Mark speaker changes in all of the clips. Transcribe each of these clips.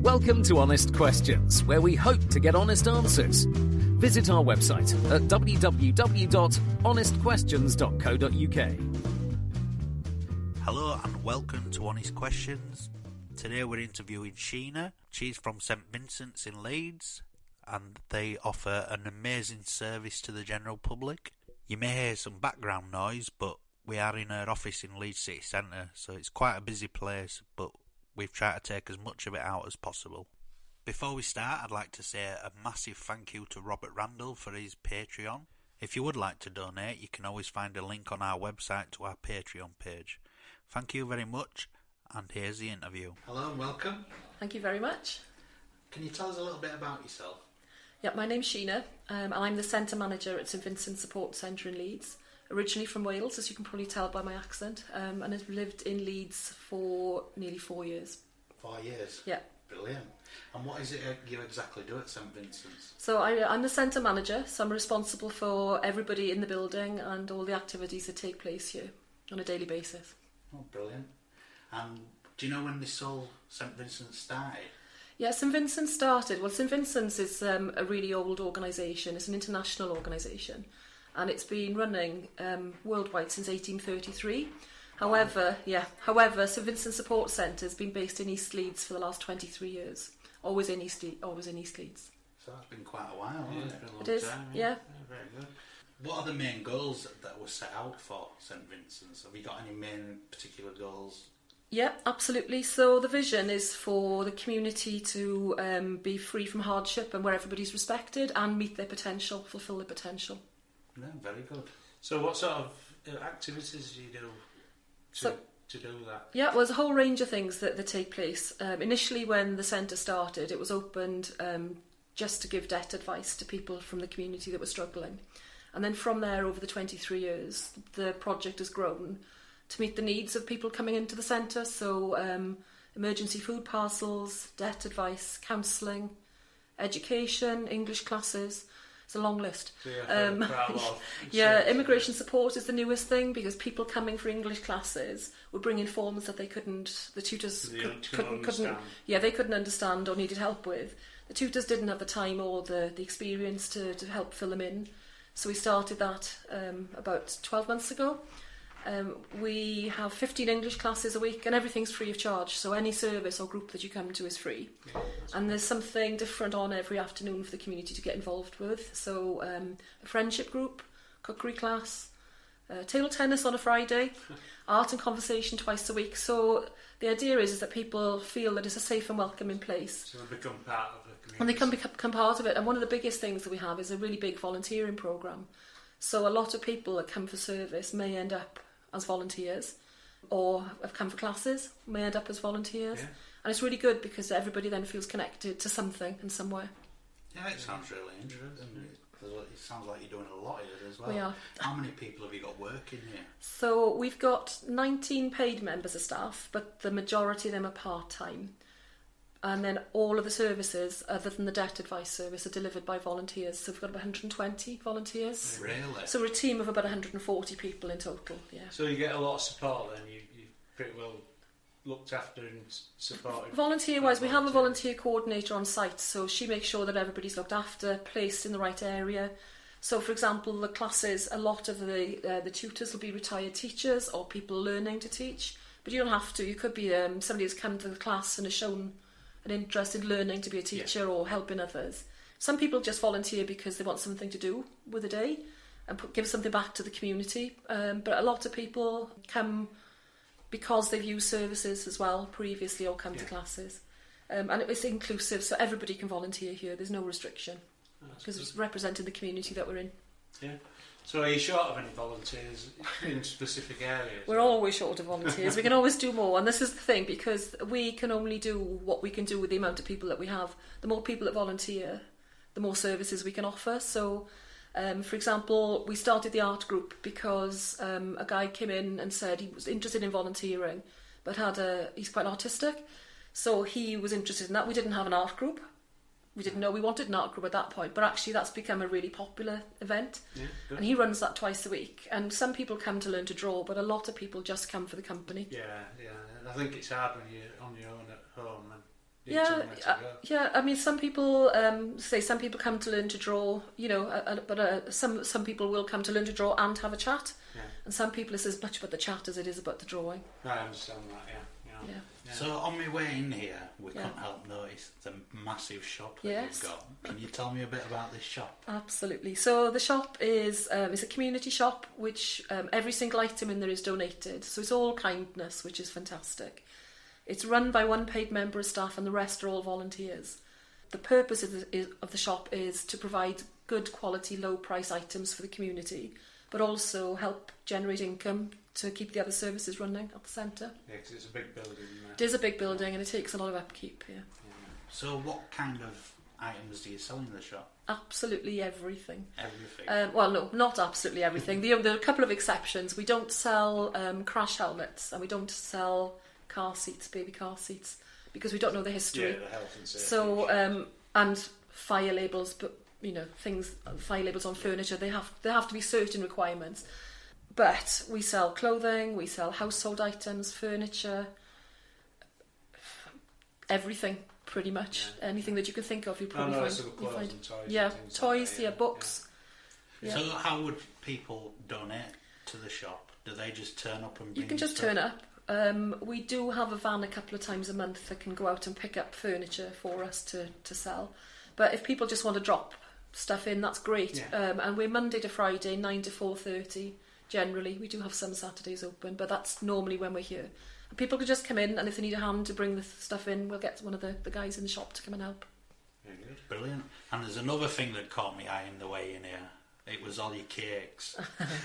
Speaker 1: Welcome to Honest Questions, where we hope to get honest answers. Visit our website at www.honestquestions.co.uk.
Speaker 2: Hello and welcome to Honest Questions. Today we're interviewing Sheena. She's from St Vincent's in Leeds, and they offer an amazing service to the general public. You may hear some background noise, but we are in her office in Leeds City Centre, so it's quite a busy place, but we've tried to take as much of it out as possible. Before we start, I'd like to say a massive thank you to Robert Randall for his Patreon. If you would like to donate, you can always find a link on our website to our Patreon page. Thank you very much, and here's the interview. Hello and welcome.
Speaker 3: Thank you very much.
Speaker 2: Can you tell us a little bit about yourself?
Speaker 3: Yeah, my name's Sheena. I'm the centre manager at St Vincent Support Centre in Leeds. Originally from Wales, as you can probably tell by my accent, and I've lived in Leeds for nearly 4 years.
Speaker 2: 4 years?
Speaker 3: Yeah.
Speaker 2: Brilliant. And what is it you exactly do at St Vincent's?
Speaker 3: So I'm the centre manager, so I'm responsible for everybody in the building and all the activities that take place here on a daily basis.
Speaker 2: Oh, brilliant. And do you know when this whole St Vincent's started?
Speaker 3: Yeah, St Vincent's started. Well, St Vincent's is a really old organisation. It's an international organisation, and it's been running worldwide since 1833. However, St Vincent Support Centre has been based in East Leeds for the last 23 years. Always in East Leeds.
Speaker 2: So that's been quite a while, hasn't it? It's been a long
Speaker 3: it is,
Speaker 2: time.
Speaker 3: yeah.
Speaker 2: Very good. What are the main goals that were set out for St Vincent's? Have you got any main particular goals?
Speaker 3: Yeah, absolutely. So the vision is for the community to be free from hardship and where everybody's respected and meet their potential, fulfil their potential.
Speaker 2: Yeah, very good.
Speaker 4: So what sort of activities do you do to do that?
Speaker 3: Yeah, well, there's a whole range of things that take place. Initially, when the centre started, it was opened just to give debt advice to people from the community that were struggling. And then from there, over the 23 years, the project has grown to meet the needs of people coming into the centre. So emergency food parcels, debt advice, counselling, education, English classes. It's a long list.
Speaker 4: So quite a lot
Speaker 3: yeah, immigration support is the newest thing, because people coming for English classes would bring in forms that the tutors couldn't understand or needed help with. The tutors didn't have the time or the experience to help fill them in. So we started that about 12 months ago. We have 15 English classes a week, and everything's free of charge, so any service or group that you come to is free. Yeah, and there's something different on every afternoon for the community to get involved with. So a friendship group, cookery class, table tennis on a Friday, art and conversation twice a week. So the idea is that people feel that it's a safe and welcoming place.
Speaker 4: So they become part of the community.
Speaker 3: And they can become part of it. And one of the biggest things that we have is a really big volunteering programme. So a lot of people that come for service may end up as volunteers, or have come for classes, may end up as volunteers. Yeah. And it's really good because everybody then feels connected to something in some way.
Speaker 2: Yeah, it sounds really interesting. It sounds like you're doing a lot of it as well.
Speaker 3: We are.
Speaker 2: How many people have you got working here?
Speaker 3: So we've got 19 paid members of staff, but the majority of them are part-time. And then all of the services, other than the debt advice service, are delivered by volunteers. So we've got about 120 volunteers.
Speaker 2: Really?
Speaker 3: So we're a team of about 140 people in total, yeah.
Speaker 4: So you get a lot of support then? You pretty well looked after and supported?
Speaker 3: Volunteer-wise, we have a volunteer coordinator on site, so she makes sure that everybody's looked after, placed in the right area. So, for example, the classes, a lot of the tutors will be retired teachers or people learning to teach. But you don't have to. You could be somebody who's come to the class and has shown an interest in learning to be a teacher or helping others. Some people just volunteer because they want something to do with the day and give something back to the community. But a lot of people come because they've used services as well previously or come to classes. And it's inclusive, so everybody can volunteer here. There's no restriction because it's representing the community that we're in.
Speaker 4: Yeah. So are you short of any volunteers in specific areas?
Speaker 3: We're always short of volunteers. We can always do more. And this is the thing, because we can only do what we can do with the amount of people that we have. The more people that volunteer, the more services we can offer. So, for example, we started the art group because a guy came in and said he was interested in volunteering, but he's quite autistic. So he was interested in that. We didn't have an art group. We didn't know we wanted an art group at that point, but actually that's become a really popular event. Yeah, and he runs that twice a week. And some people come to learn to draw, but a lot of people just come for the company.
Speaker 4: Yeah. I think it's hard when you're on your own at home and
Speaker 3: Yeah. I mean, some people some people come to learn to draw, but some people will come to learn to draw and have a chat, and some people it's as much about the chat as it is about the drawing.
Speaker 4: I understand that. Yeah.
Speaker 2: So on my way in here, we couldn't help notice the massive shop that you've got. Can you tell me a bit about this shop?
Speaker 3: Absolutely. So the shop is a community shop, which every single item in there is donated. So it's all kindness, which is fantastic. It's run by one paid member of staff, and the rest are all volunteers. The purpose of the shop is to provide good quality, low price items for the community, but also help generate income to keep the other services running at the centre.
Speaker 4: Yeah, because it's a big building.
Speaker 3: It is a big building and it takes a lot of upkeep,
Speaker 2: So what kind of items do you sell in the shop?
Speaker 3: Absolutely everything.
Speaker 2: Everything?
Speaker 3: Well, no, not absolutely everything. There are a couple of exceptions. We don't sell crash helmets, and we don't sell baby car seats, because we don't know the history.
Speaker 4: Yeah, the health and safety.
Speaker 3: So, and fire labels, but fire labels on furniture, there have to be certain requirements. But we sell clothing, we sell household items, furniture, everything, pretty much. Anything that you can think of, you probably find.
Speaker 4: Sort of clothes and toys.
Speaker 3: Yeah,
Speaker 4: and things
Speaker 3: toys,
Speaker 4: like that,
Speaker 3: books. Yeah.
Speaker 2: So how would people donate to the shop? Do they just turn up and bring
Speaker 3: You can just
Speaker 2: stuff?
Speaker 3: turn up. We do have a van a couple of times a month that can go out and pick up furniture for us to sell. But if people just want to drop stuff in, that's great. And we're Monday to Friday, 9 to 4:30. Generally, we do have some Saturdays open, but that's normally when we're here. And people can just come in, and if they need a hand to bring the stuff in, we'll get one of the guys in the shop to come and help.
Speaker 2: Very good. Brilliant. And there's another thing that caught my eye in the way in here. It was all your cakes.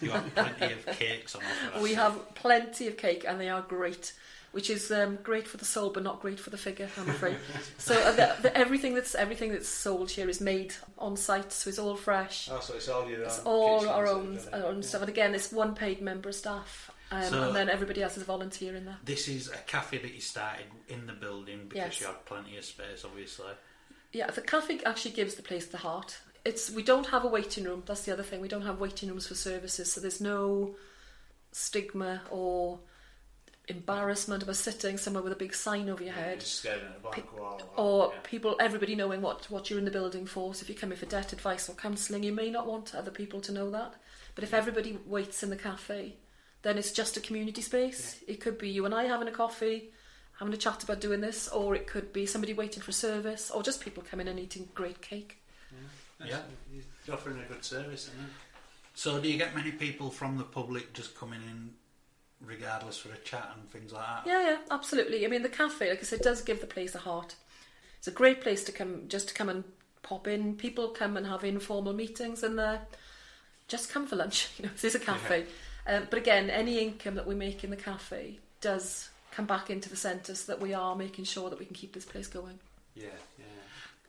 Speaker 2: You have plenty of cakes on offer.
Speaker 3: We have plenty of cake, and they are great, which is great for the soul, but not great for the figure, I'm afraid. So everything that's sold here is made on site, so it's all fresh.
Speaker 4: Oh, so it's all your own.
Speaker 3: It's all our own stuff. And again, it's one paid member of staff,
Speaker 2: So
Speaker 3: and then everybody else is a volunteer in there.
Speaker 2: This is a cafe that you started in the building because
Speaker 3: Yes.
Speaker 2: you had plenty of space, obviously.
Speaker 3: Yeah, the cafe actually gives the place the heart. We don't have a waiting room. That's the other thing. We don't have waiting rooms for services, so there's no stigma or embarrassment about sitting somewhere with a big sign over your head,
Speaker 4: Just staring at a blank wall.
Speaker 3: or everybody knowing what you're in the building for. So if you come in for debt advice or counselling, you may not want other people to know that. But if everybody waits in the cafe, then it's just a community space. It could be you and I having a coffee, having a chat about doing this, or it could be somebody waiting for service, or just people coming and eating great cake.
Speaker 2: Yeah.
Speaker 4: You're offering a good service, isn't it?
Speaker 2: So do you get many people from the public just coming in regardless for a chat and things like that?
Speaker 3: Yeah, absolutely. I mean, the cafe, like I said, does give the place a heart. It's a great place to come and pop in. People come and have informal meetings in there. Just come for lunch. This is a cafe. But again, any income that we make in the cafe does come back into the centre, so that we are making sure that we can keep this place going.
Speaker 4: Yeah.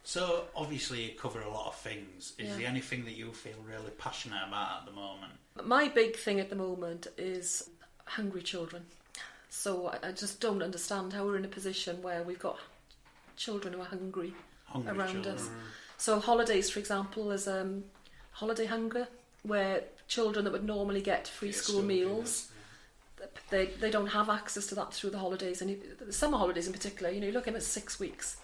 Speaker 2: So obviously you cover a lot of things. Is there anything that you feel really passionate about at the moment?
Speaker 3: My big thing at the moment is hungry children. So I just don't understand how we're in a position where we've got children who are hungry around
Speaker 2: children.
Speaker 3: us. So holidays, for example, there's holiday hunger, where children that would normally get free school meals, they don't have access to that through the holidays. And the summer holidays in particular, you're looking at 6 weeks.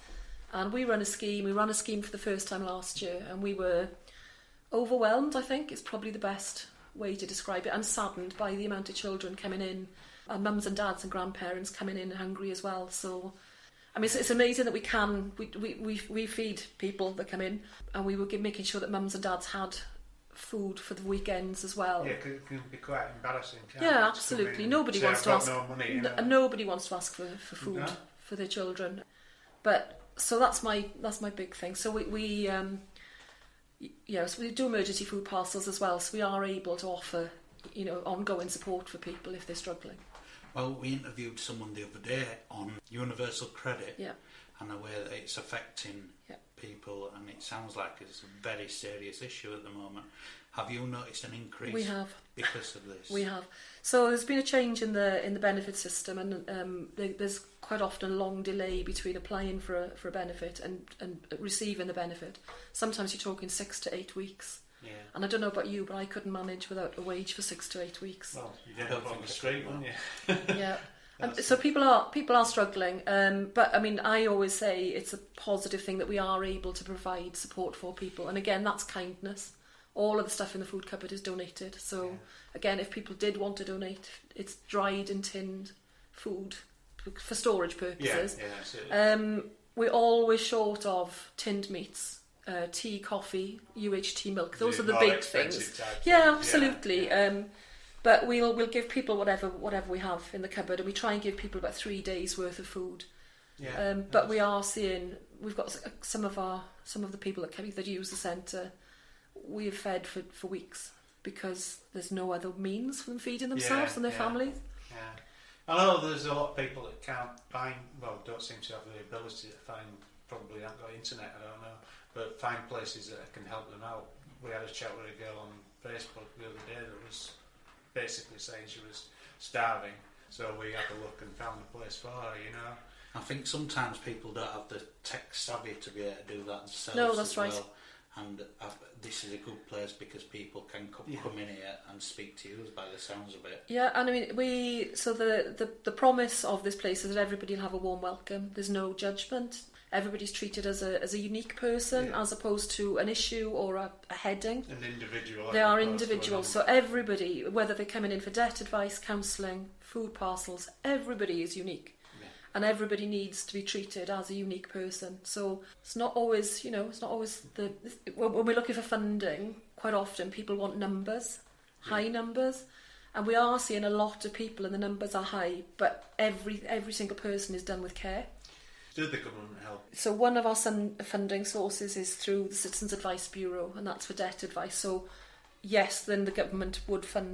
Speaker 3: And we ran a scheme for the first time last year, and we were overwhelmed, I think, is probably the best way to describe it, and saddened by the amount of children coming in, and mums and dads and grandparents coming in hungry as well. So, I mean, it's amazing that we feed people that come in, and we were making sure that mums and dads had food for the weekends as well.
Speaker 4: Yeah, it can be quite embarrassing.
Speaker 3: Yeah, absolutely. Nobody wants to ask.
Speaker 4: No money,
Speaker 3: Nobody wants to ask for food for their children. But so that's my big thing. So we so we do emergency food parcels as well. So we are able to offer ongoing support for people if they're struggling.
Speaker 2: Well, we interviewed someone the other day on universal credit and the way that it's affecting people, and it sounds like it's a very serious issue at the moment. Have you noticed an increase?
Speaker 3: We have.
Speaker 2: Because of this.
Speaker 3: We have. So there's been a change in the benefit system, and there's quite often a long delay between applying for a benefit and receiving the benefit. Sometimes you're talking 6 to 8 weeks. Yeah. And I don't know about you, but I couldn't manage without a wage for 6 to 8 weeks.
Speaker 4: Well, you didn't go on the street, wouldn't you?
Speaker 3: Yeah. So people are struggling, but I mean, I always say it's a positive thing that we are able to provide support for people, and again, that's kindness. All of the stuff in the food cupboard is donated. So again, if people did want to donate, it's dried and tinned food for storage purposes. We're always short of tinned meats, tea, coffee, UHT milk. Those are the big things. Yeah, absolutely. But we'll give people whatever we have in the cupboard, and we try and give people about 3 days worth of food. But we are seeing, we've got some of the people that use the centre, we've fed for weeks because there's no other means for them feeding themselves and their families.
Speaker 4: I know there's a lot of people that can't find, don't seem to have the ability to find, probably haven't got internet, I don't know, but find places that can help them out. We had a chat with a girl on Facebook the other day that was basically saying she was starving, so we had a look and found a place for her, you know.
Speaker 2: I think sometimes people don't have the tech savvy to be able to do that themselves.
Speaker 3: No, that's right.
Speaker 2: Well. And this is a good place because people can come in here and speak to you by the sounds of it. Yeah, and I mean, the promise of this place is that everybody will have a warm welcome. There's no judgment. Everybody's treated as a unique person, as opposed to an issue or a heading.
Speaker 4: An individual.
Speaker 3: They are individuals. So everybody, whether they're coming in for debt advice, counselling, food parcels, everybody is unique. And everybody needs to be treated as a unique person. So it's not always, when we're looking for funding, quite often people want numbers, high numbers. And we are seeing a lot of people and the numbers are high, but every single person is done with care.
Speaker 4: Did the government help?
Speaker 3: So one of our funding sources is through the Citizens Advice Bureau, and that's for debt advice. So yes, then the government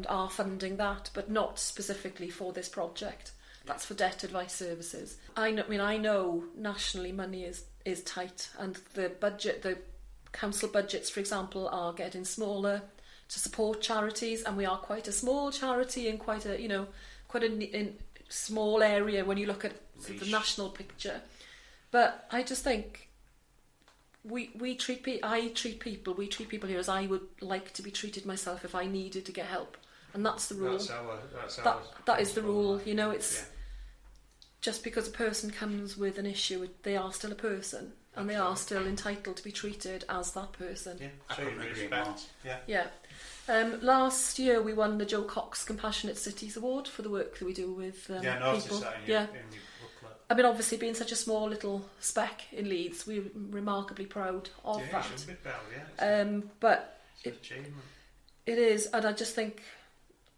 Speaker 3: are funding that, but not specifically for this project. That's for debt advice services. I know nationally money is tight, and the council budgets, for example, are getting smaller to support charities, and we are quite a small charity in quite a small area when you look at the national picture. But I just think we treat people here as I would like to be treated myself if I needed to get help. And that's the rule. That is the rule. You know, it's just because a person comes with an issue, they are still a person, and they are still entitled to be treated as that person. Last year we won the Joe Cox Compassionate Cities Award for the work that we do with people.
Speaker 4: I noticed that in your booklet.
Speaker 3: I mean, obviously, being such a small little speck in Leeds, we're remarkably proud of that.
Speaker 4: You should be proud,
Speaker 3: but
Speaker 4: it's an achievement.
Speaker 3: It is, and I just think.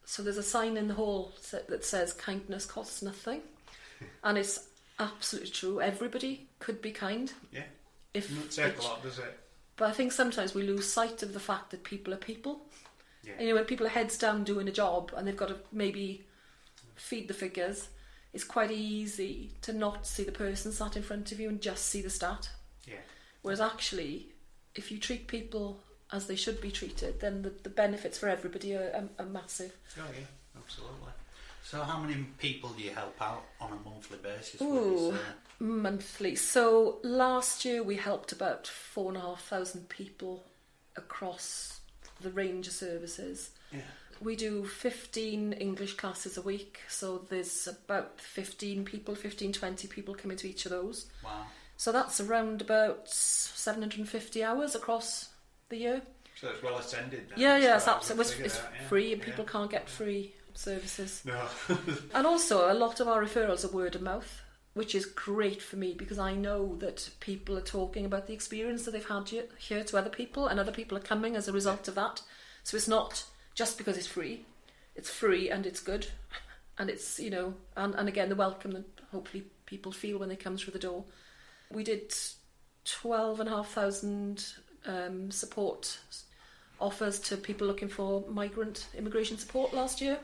Speaker 3: So there's a sign in the hall that says kindness costs nothing, and it's absolutely true. Everybody could be kind.
Speaker 4: Yeah. It doesn't take a lot, does it?
Speaker 3: But I think sometimes we lose sight of the fact that people are people.
Speaker 4: Yeah.
Speaker 3: And, when people are heads down doing a job and they've got to maybe feed the figures, it's quite easy to not see the person sat in front of you and just see the stat.
Speaker 4: Yeah.
Speaker 3: Whereas actually, if you treat people as they should be treated, then the benefits for everybody are massive.
Speaker 4: Oh yeah, absolutely.
Speaker 2: So how many people do you help out on a monthly basis?
Speaker 3: Monthly. So last year we helped about 4,500 people across the range of services.
Speaker 4: Yeah.
Speaker 3: We do 15 English classes a week, so there's about 20 people come into each of those.
Speaker 2: Wow.
Speaker 3: So that's around about 750 hours across the year.
Speaker 4: So it's well attended then.
Speaker 3: Yeah, it's absolutely. It's free, and people can't get free services.
Speaker 4: No.
Speaker 3: And also, a lot of our referrals are word of mouth, which is great for me because I know that people are talking about the experience that they've had here to other people, and other people are coming as a result of that. So it's not just because it's free and it's good, and it's, and again, the welcome that hopefully people feel when they come through the door. We did 12,500 support offers to people looking for migrant immigration support last year,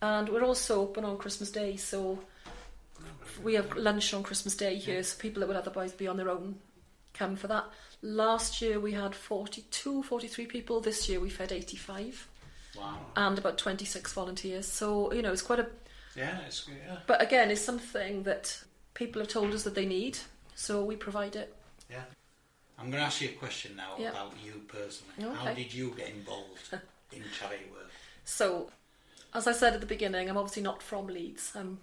Speaker 3: and we're also open on Christmas Day, so we have lunch on Christmas Day here, so people that would otherwise be on their own come for that. Last year we had 43 people. This year we fed 85.
Speaker 2: Wow.
Speaker 3: And about 26 volunteers, so it's quite a
Speaker 4: it's
Speaker 3: but again, it's something that people have told us that they need, so we provide it.
Speaker 2: Yeah. I'm going to ask you a question now about you personally.
Speaker 3: Okay.
Speaker 2: How did you get involved in charity work?
Speaker 3: So, As I said at the beginning, I'm obviously not from Leeds. I'm